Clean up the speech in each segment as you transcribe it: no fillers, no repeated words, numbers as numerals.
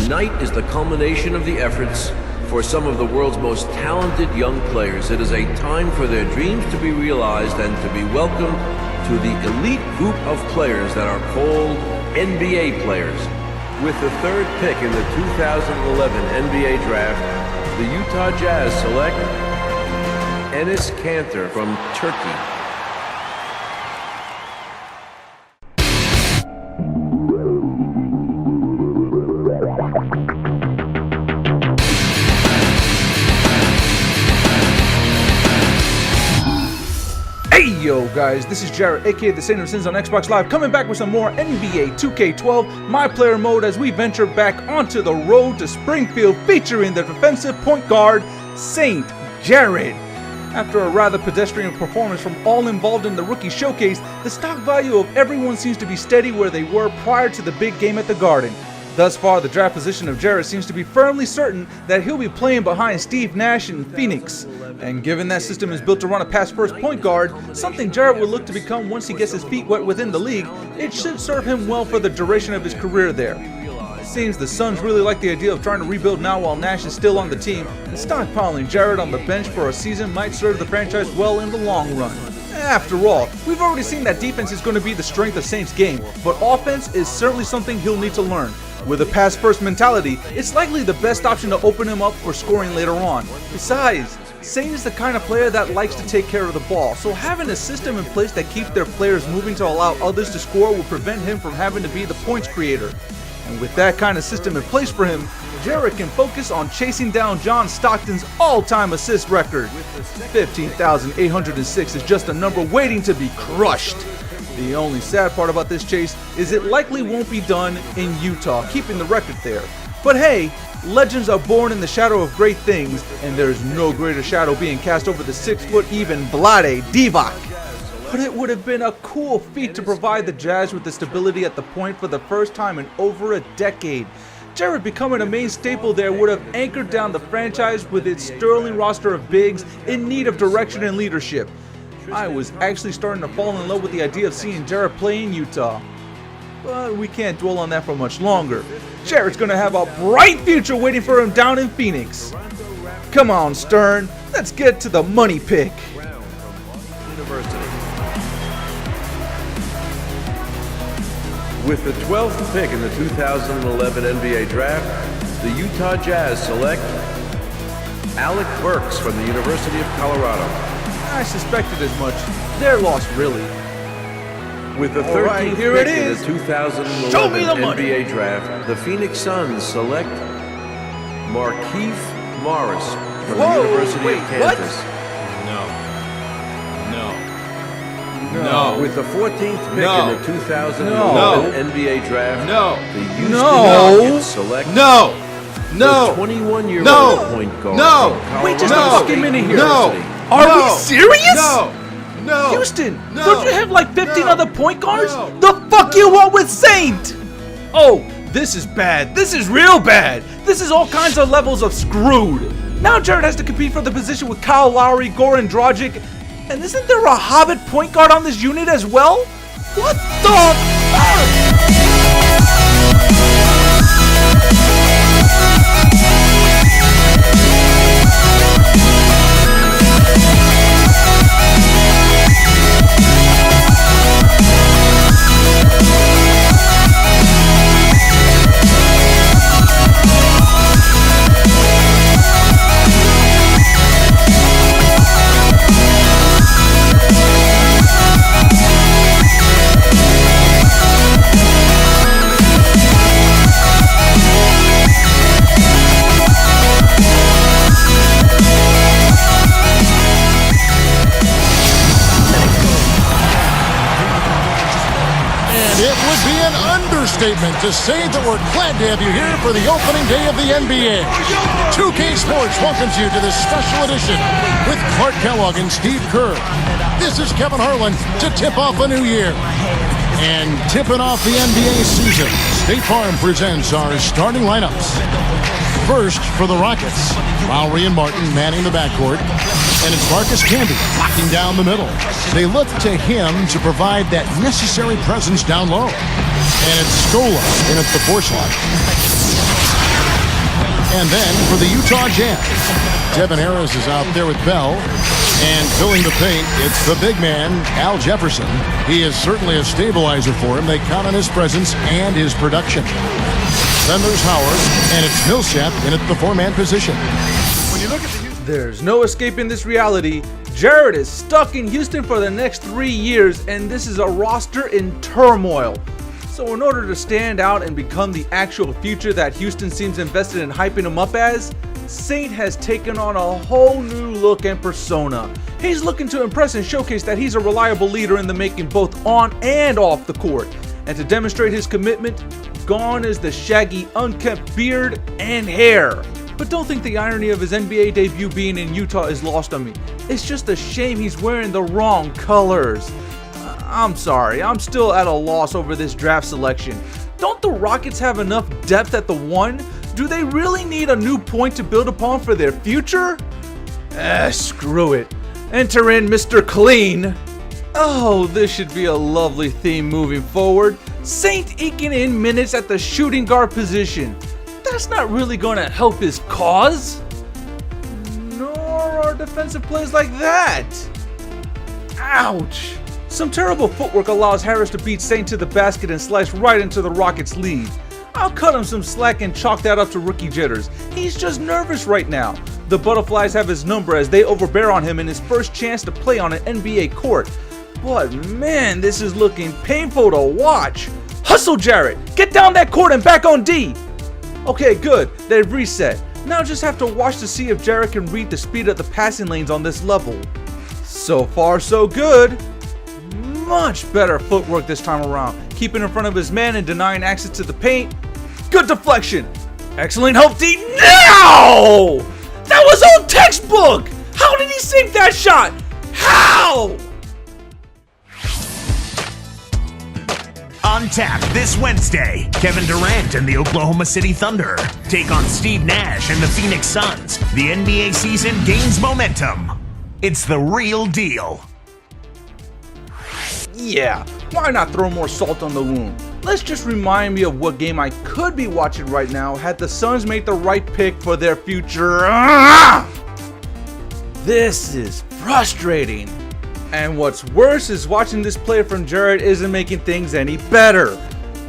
Tonight is the culmination of the efforts for some of the world's most talented young players. It is a time for their dreams to be realized and to be welcomed to the elite group of players that are called NBA players. With the third pick in the 2011 NBA Draft, the Utah Jazz select Enes Kanter from Turkey. Hey yo guys, this is Jerrod, aka the Saint of Sins on Xbox Live, coming back with some more NBA 2K12 MyPlayer mode as we venture back onto the road to Springfield, featuring the defensive point guard, Saint Jerrod. After a rather pedestrian performance from all involved in the rookie showcase, the stock value of everyone seems to be steady where they were prior to the big game at the Garden. Thus far, the draft position of Jerrod seems to be firmly certain that he'll be playing behind Steve Nash in Phoenix. And given that system is built to run a pass-first point guard, something Jerrod will look to become once he gets his feet wet within the league, it should serve him well for the duration of his career there. It seems the Suns really like the idea of trying to rebuild now while Nash is still on the team, and stockpiling Jerrod on the bench for a season might serve the franchise well in the long run. After all, we've already seen that defense is going to be the strength of Saint's game, but offense is certainly something he'll need to learn. With a pass-first mentality, it's likely the best option to open him up for scoring later on. Besides, Saint is the kind of player that likes to take care of the ball, so having a system in place that keeps their players moving to allow others to score will prevent him from having to be the points creator. And with that kind of system in place for him, Jerrod can focus on chasing down John Stockton's all-time assist record. 15,806 is just a number waiting to be crushed. The only sad part about this chase is it likely won't be done in Utah, keeping the record there. But hey, legends are born in the shadow of great things, and there's no greater shadow being cast over the 6'even" Vlade Divac. But it would have been a cool feat to provide the Jazz with the stability at the point for the first time in over a decade. Jerrod becoming a main staple there would have anchored down the franchise with its sterling roster of bigs in need of direction and leadership. I was actually starting to fall in love with the idea of seeing Jerrod play in Utah. But we can't dwell on that for much longer. Jerrod's gonna have a bright future waiting for him down in Phoenix. Come on, Stern, let's get to the money pick. With the 12th pick in the 2011 NBA Draft, the Utah Jazz select Alec Burks from the University of Colorado. I suspected as much. They're lost, really. With the 13th pick in the 2011 NBA Draft, the Phoenix Suns select Markieff Morris from the University of Kansas. No. With the 14th pick in the 2011 NBA Draft, the Houston Rockets select the 21-year-old point guard. Wait just a fucking minute here. Are we serious? Houston, don't you have like 15 other point guards? The fuck you want with Saint? Oh, this is bad. This is real bad. This is all kinds of levels of screwed. Now Jerrod has to compete for the position with Kyle Lowry, Goran Dragic, and isn't there a Hobbit point guard on this unit as well? What the fuck? Statement to say that we're glad to have you here for the opening day of the NBA. 2K Sports welcomes you to this special edition with Clark Kellogg and Steve Kerr. This is Kevin Harlan to tip off a new year. And tipping off the NBA season, State Farm presents our starting lineups. First, for the Rockets, Lowry and Martin manning the backcourt, and it's Marcus Camby locking down the middle. They look to him to provide that necessary presence down low. And it's Scola in at the 4 slot. And then for the Utah Jazz, Devin Harris is out there with Bell. And filling the paint, it's the big man, Al Jefferson. He is certainly a stabilizer for him. They count on his presence and his production. Then there's Howard, and it's Millsap in at the four-man position. When you look at the There's no escaping this reality. Jerrod is stuck in Houston for the next 3 years, and this is a roster in turmoil. So in order to stand out and become the actual future that Houston seems invested in hyping him up as, Saint has taken on a whole new look and persona. He's looking to impress and showcase that he's a reliable leader in the making both on and off the court. And to demonstrate his commitment, gone is the shaggy, unkempt beard and hair. But don't think the irony of his NBA debut being in Utah is lost on me. It's just a shame he's wearing the wrong colors. I'm sorry, I'm still at a loss over this draft selection. Don't the Rockets have enough depth at the 1? Do they really need a new point to build upon for their future? Screw it. Enter in Mr. Clean. Oh, this should be a lovely theme moving forward. Saint eking in minutes at the shooting guard position. That's not really gonna help his cause. Nor are defensive plays like that. Ouch. Some terrible footwork allows Harris to beat Saint to the basket and slice right into the Rockets' lead. I'll cut him some slack and chalk that up to rookie jitters. He's just nervous right now. The Butterflies have his number as they overbear on him in his first chance to play on an NBA court. But man, this is looking painful to watch. Hustle, Jerrod! Get down that court and back on D! Okay, good. They've reset. Now just have to watch to see if Jerrod can read the speed of the passing lanes on this level. So far, so good. Much better footwork this time around. Keeping in front of his man and denying access to the paint. Good deflection. Excellent help D. Now! That was on textbook! How did he sink that shot? How? On tap this Wednesday, Kevin Durant and the Oklahoma City Thunder take on Steve Nash and the Phoenix Suns. The NBA season gains momentum. It's the real deal. Yeah, why not throw more salt on the wound? Let's just remind me of what game I could be watching right now had the Suns made the right pick for their future. This is frustrating. And what's worse is watching this play from Jerrod isn't making things any better.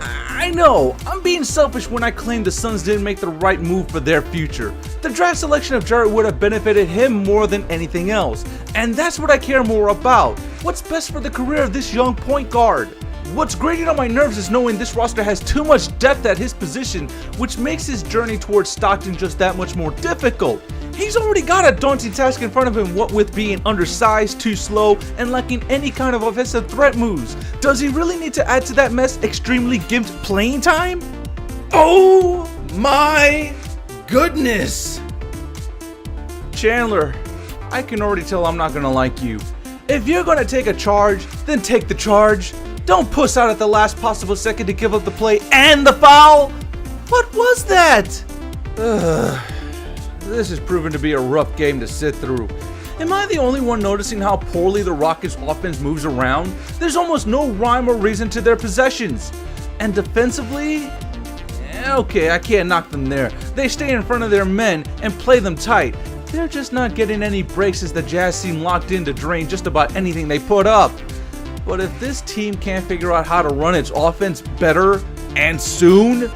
I know, I'm being selfish when I claim the Suns didn't make the right move for their future. The draft selection of Jerrod would have benefited him more than anything else. And that's what I care more about. What's best for the career of this young point guard? What's grating on my nerves is knowing this roster has too much depth at his position, which makes his journey towards Stockton just that much more difficult. He's already got a daunting task in front of him, what with being undersized, too slow, and lacking any kind of offensive threat moves. Does he really need to add to that mess extremely gimped playing time? Oh my goodness! Chandler, I can already tell I'm not gonna like you. If you're gonna take a charge, then take the charge. Don't puss out at the last possible second to give up the play and the foul. What was that? This has proven to be a rough game to sit through. Am I the only one noticing how poorly the Rockets' offense moves around? There's almost no rhyme or reason to their possessions. And defensively? Okay, I can't knock them there. They stay in front of their men and play them tight. They're just not getting any breaks as the Jazz seem locked in to drain just about anything they put up. But if this team can't figure out how to run its offense better and soon,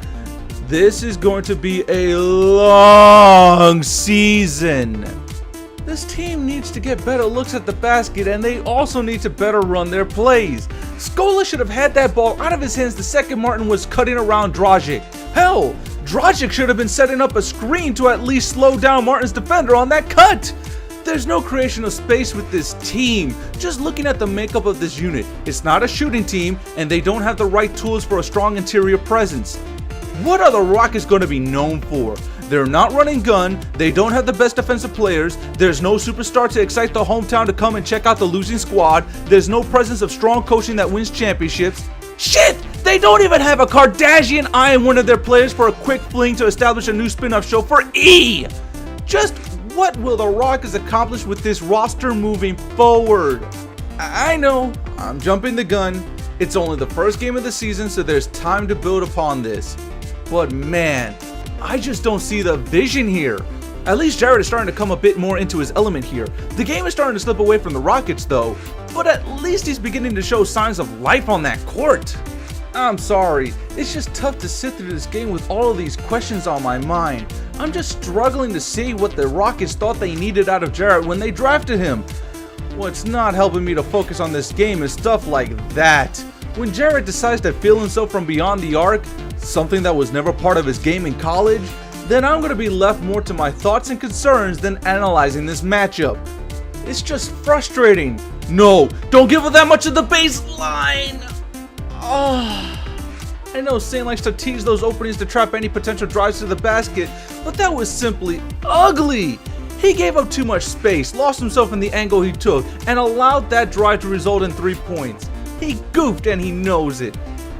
this is going to be a long season. This team needs to get better looks at the basket, and they also need to better run their plays. Scola should have had that ball out of his hands the second Martin was cutting around Dragic. Hell, Dragic should have been setting up a screen to at least slow down Martin's defender on that cut. There's no creation of space with this team. Just looking at the makeup of this unit, it's not a shooting team, and they don't have the right tools for a strong interior presence. What are the Rockets going to be known for? They're not running gun, they don't have the best defensive players, there's no superstar to excite the hometown to come and check out the losing squad, there's no presence of strong coaching that wins championships. Shit! They don't even have a Kardashian eyeing one of their players for a quick fling to establish a new spin-off show for E! Just what will the Rockets accomplish with this roster moving forward? I know, I'm jumping the gun. It's only the first game of the season, so there's time to build upon this. But man, I just don't see the vision here. At least Jerrod is starting to come a bit more into his element here. The game is starting to slip away from the Rockets though, but at least he's beginning to show signs of life on that court. I'm sorry, it's just tough to sit through this game with all of these questions on my mind. I'm just struggling to see what the Rockets thought they needed out of Jerrod when they drafted him. What's not helping me to focus on this game is stuff like that. When Jerrod decides to feel himself from beyond the arc, something that was never part of his game in college, then I'm going to be left more to my thoughts and concerns than analyzing this matchup. It's just frustrating. No, don't give it that much of the baseline. I know Saint likes to tease those openings to trap any potential drives to the basket, but that was simply ugly. He gave up too much space, lost himself in the angle he took, and allowed that drive to result in 3 points. He goofed and he knows it.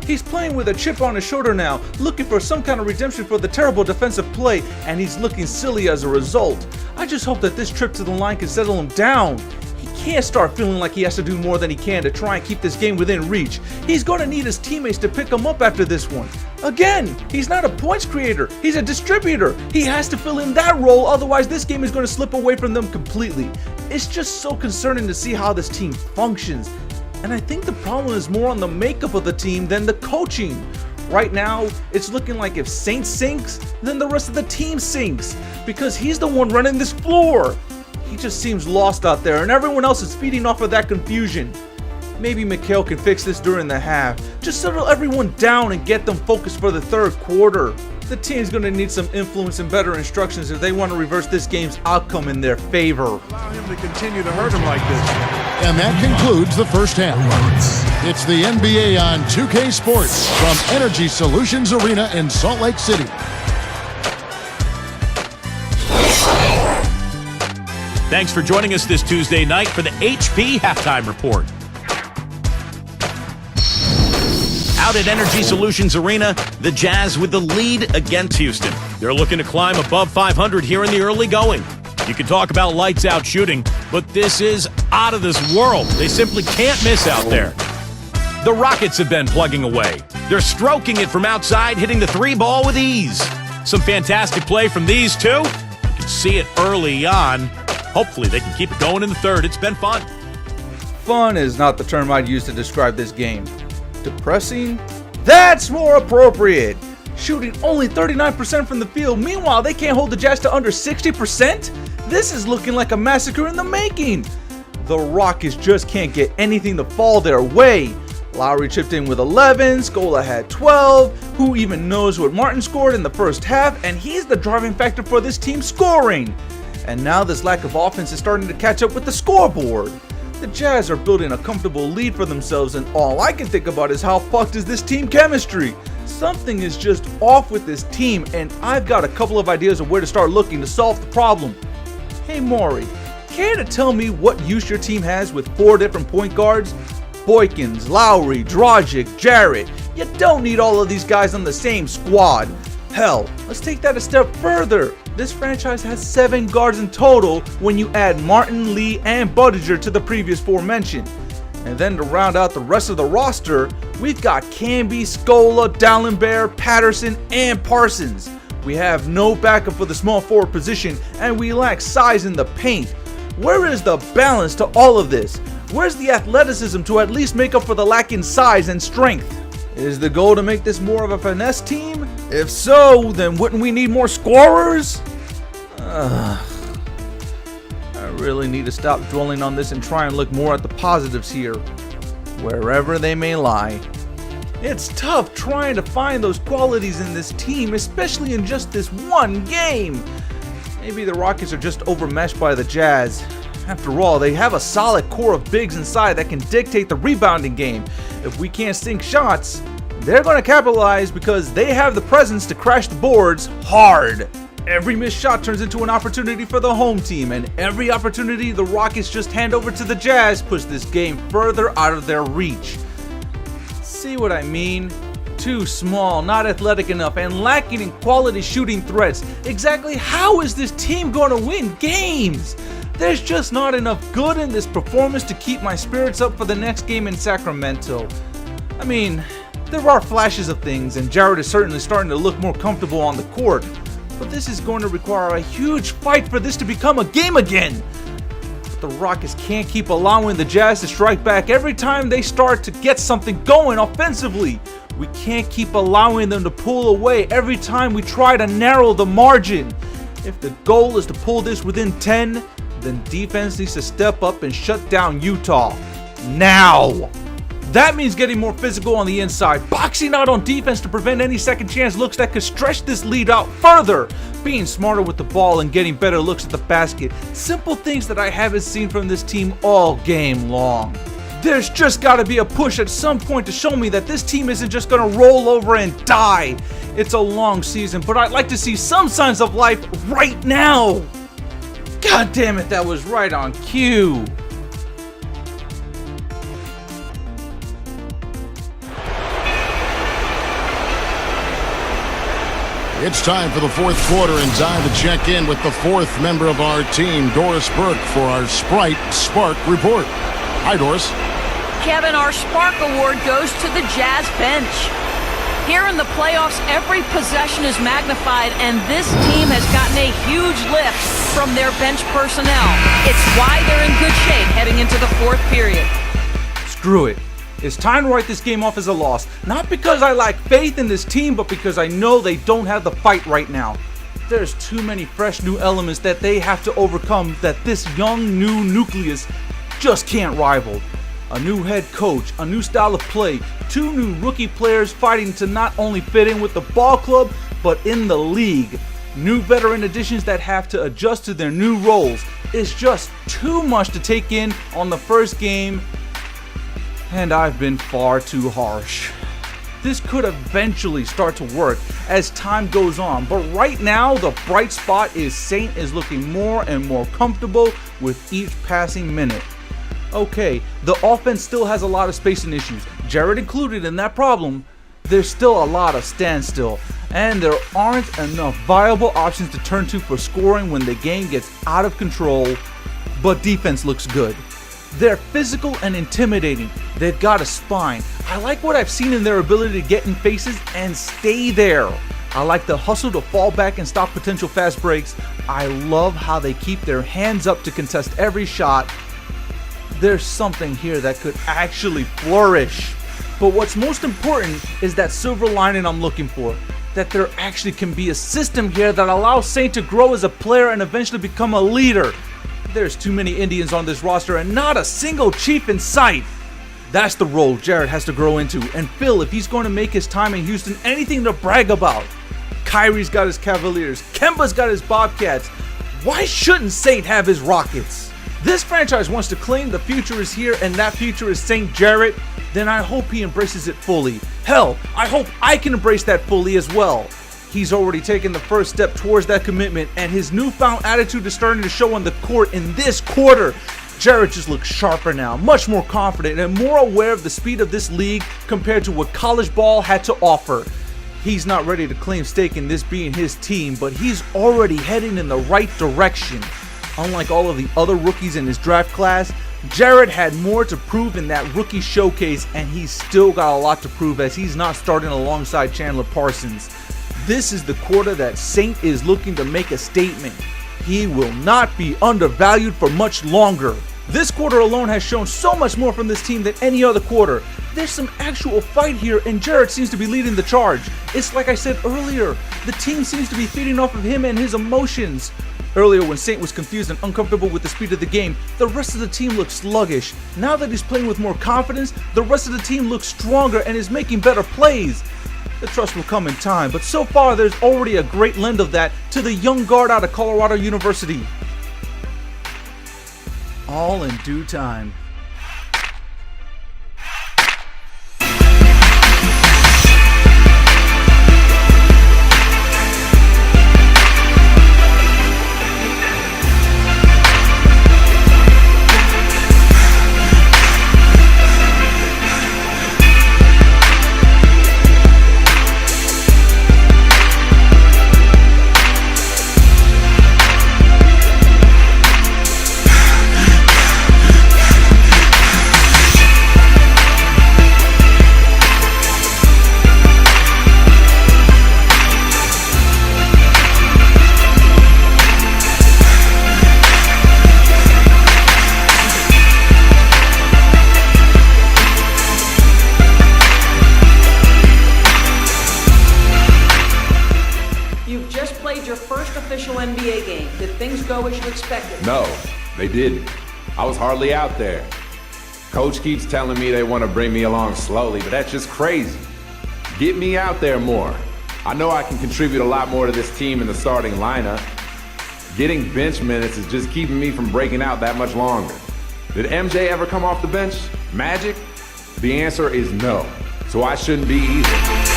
He's playing with a chip on his shoulder now, looking for some kind of redemption for the terrible defensive play, and he's looking silly as a result. I just hope that this trip to the line can settle him down. He can't start feeling like he has to do more than he can to try and keep this game within reach. He's going to need his teammates to pick him up after this one. Again, he's not a points creator, he's a distributor. He has to fill in that role, otherwise this game is going to slip away from them completely. It's just so concerning to see how this team functions. And I think the problem is more on the makeup of the team than the coaching. Right now, it's looking like if Saint sinks, then the rest of the team sinks, because he's the one running this floor. He just seems lost out there, and everyone else is feeding off of that confusion. Maybe Mikhail can fix this during the half. Just settle everyone down and get them focused for the third quarter. The team's going to need some influence and better instructions if they want to reverse this game's outcome in their favor. Allow him to continue to hurt him like this. And that concludes the first half. It's the NBA on 2K Sports from Energy Solutions Arena in Salt Lake City. Thanks for joining us this Tuesday night for the HP Halftime Report. Out at Energy Solutions Arena, the Jazz with the lead against Houston. They're looking to climb above 500 here in the early going. You can talk about lights out shooting, but this is out of this world. They simply can't miss out there. The Rockets have been plugging away. They're stroking it from outside, hitting the 3 ball with ease. Some fantastic play from these two. You can see it early on. Hopefully they can keep it going in the third. It's been fun. Fun is not the term I'd use to describe this game. Depressing? That's more appropriate. Shooting only 39% from the field. Meanwhile, they can't hold the Jazz to under 60%? This is looking like a massacre in the making. The Rockets just can't get anything to fall their way. Lowry chipped in with 11, Scola had 12, who even knows what Martin scored in the first half, and he's the driving factor for this team scoring. And now this lack of offense is starting to catch up with the scoreboard. The Jazz are building a comfortable lead for themselves, and all I can think about is how fucked is this team chemistry. Something is just off with this team, and I've got a couple of ideas of where to start looking to solve the problem. Hey Maury, care to tell me what use your team has with 4 different point guards? Boykins, Lowry, Dragic, Jerrod. You don't need all of these guys on the same squad. Hell, let's take that a step further. This franchise has 7 guards in total when you add Martin, Lee, and Budiger to the previous 4 mentioned. And then to round out the rest of the roster, we've got Camby, Scola, Dallenberg, Patterson, and Parsons. We have no backup for the small forward position, and we lack size in the paint. Where is the balance to all of this? Where's the athleticism to at least make up for the lack in size and strength? Is the goal to make this more of a finesse team? If so, then wouldn't we need more scorers? I really need to stop dwelling on this and try and look more at the positives here, wherever they may lie. It's tough trying to find those qualities in this team, especially in just this one game. Maybe the Rockets are just overmeshed by the Jazz. After all, they have a solid core of bigs inside that can dictate the rebounding game. If we can't sink shots, they're going to capitalize because they have the presence to crash the boards hard. Every missed shot turns into an opportunity for the home team, and every opportunity the Rockets just hand over to the Jazz puts this game further out of their reach. See what I mean? Too small, not athletic enough, and lacking in quality shooting threats. Exactly how is this team going to win games? There's just not enough good in this performance to keep my spirits up for the next game in Sacramento. I mean, there are flashes of things, and Jerrod is certainly starting to look more comfortable on the court. but this is going to require a huge fight for this to become a game again. But the Rockets can't keep allowing the Jazz to strike back every time they start to get something going offensively. We can't keep allowing them to pull away every time we try to narrow the margin. If the goal is to pull this within 10, then defense needs to step up and shut down Utah. Now! That means getting more physical on the inside, boxing out on defense to prevent any second chance looks that could stretch this lead out further, being smarter with the ball and getting better looks at the basket. Simple things that I haven't seen from this team all game long. There's just got to be a push at some point to show me that this team isn't just going to roll over and die. It's a long season, but I'd like to see some signs of life right now. God damn it, that was right on cue. It's time for the fourth quarter and time to check in with the fourth member of our team, Doris Burke, for our Sprite Spark Report. Hi, Doris. Kevin, our Spark Award goes to the Jazz bench. Here in the playoffs, every possession is magnified, and this team has gotten a huge lift from their bench personnel. It's why they're in good shape heading into the fourth period. Screw it. It's time to write this game off as a loss. Not because I lack faith in this team, but because I know they don't have the fight right now. There's too many fresh new elements that they have to overcome that this young new nucleus just can't rival. A new head coach, a new style of play, two new rookie players fighting to not only fit in with the ball club, but in the league. New veteran additions that have to adjust to their new roles. It's just too much to take in on the first game, and I've been far too harsh. This could eventually start to work as time goes on, but right now the bright spot is Saint is looking more and more comfortable with each passing minute. Okay, the offense still has a lot of spacing issues, Jerrod included in that problem. There's still a lot of standstill, and there aren't enough viable options to turn to for scoring when the game gets out of control, but defense looks good. They're physical and intimidating. They've got a spine. I like what I've seen in their ability to get in faces and stay there. I like the hustle to fall back and stop potential fast breaks. I love how they keep their hands up to contest every shot. There's something here that could actually flourish. But what's most important is that silver lining I'm looking for. That there actually can be a system here that allows Saint to grow as a player and eventually become a leader. There's too many Indians on this roster and not a single Chief in sight. That's the role Jerrod has to grow into and fill if he's going to make his time in Houston anything to brag about. Kyrie's got his Cavaliers, Kemba's got his Bobcats. Why shouldn't Saint have his Rockets? This franchise wants to claim the future is here and that future is Saint Jerrod. Then I hope he embraces it fully. Hell, I hope I can embrace that fully as well. He's already taken the first step towards that commitment, and his newfound attitude is starting to show on the court in this quarter. Jerrod just looks sharper now, much more confident, and more aware of the speed of this league compared to what college ball had to offer. He's not ready to claim stake in this being his team, but he's already heading in the right direction. Unlike all of the other rookies in his draft class, Jerrod had more to prove in that rookie showcase, and he's still got a lot to prove as he's not starting alongside Chandler Parsons. This is the quarter that Saint is looking to make a statement. He will not be undervalued for much longer. This quarter alone has shown so much more from this team than any other quarter. There's some actual fight here, and Jerrod seems to be leading the charge. It's like I said earlier, the team seems to be feeding off of him and his emotions. Earlier when Saint was confused and uncomfortable with the speed of the game, the rest of the team looked sluggish. Now that he's playing with more confidence, the rest of the team looks stronger and is making better plays. The trust will come in time, but so far there's already a great lend of that to the young guard out of Colorado University. All in due time. You've just played your first official NBA game. Did things go as you expected? No, they didn't. I was hardly out there. Coach keeps telling me they want to bring me along slowly, but that's just crazy. Get me out there more. I know I can contribute a lot more to this team in the starting lineup. Getting bench minutes is just keeping me from breaking out that much longer. Did MJ ever come off the bench? Magic? The answer is no, so I shouldn't be either.